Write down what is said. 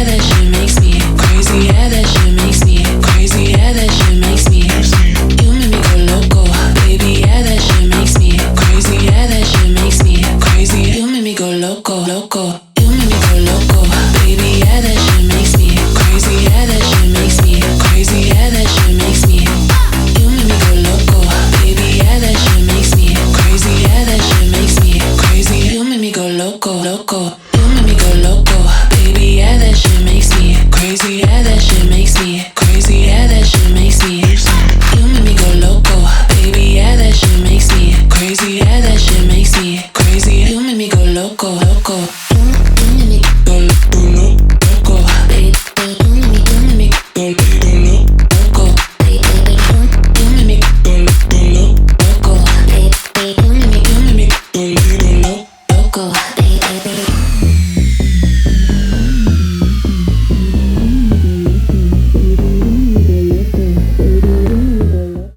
that shit makes me crazy. Yeah, that shit makes me crazy. Yeah, that shit makes me. You make me go loco, baby. Yeah, that shit makes me crazy. Yeah, that shit makes me crazy. You make me go loco, loco. You make me go loco, baby. Yeah, that shit makes me crazy. Yeah, that shit makes me crazy. Yeah, that shit makes me. You make me go loco, baby. Yeah, that shit makes me crazy. Yeah, that shit makes me crazy. You make me go loco, loco. You make me go loco, baby. Yeah, that shit makes me crazy. Yeah, that shit makes me.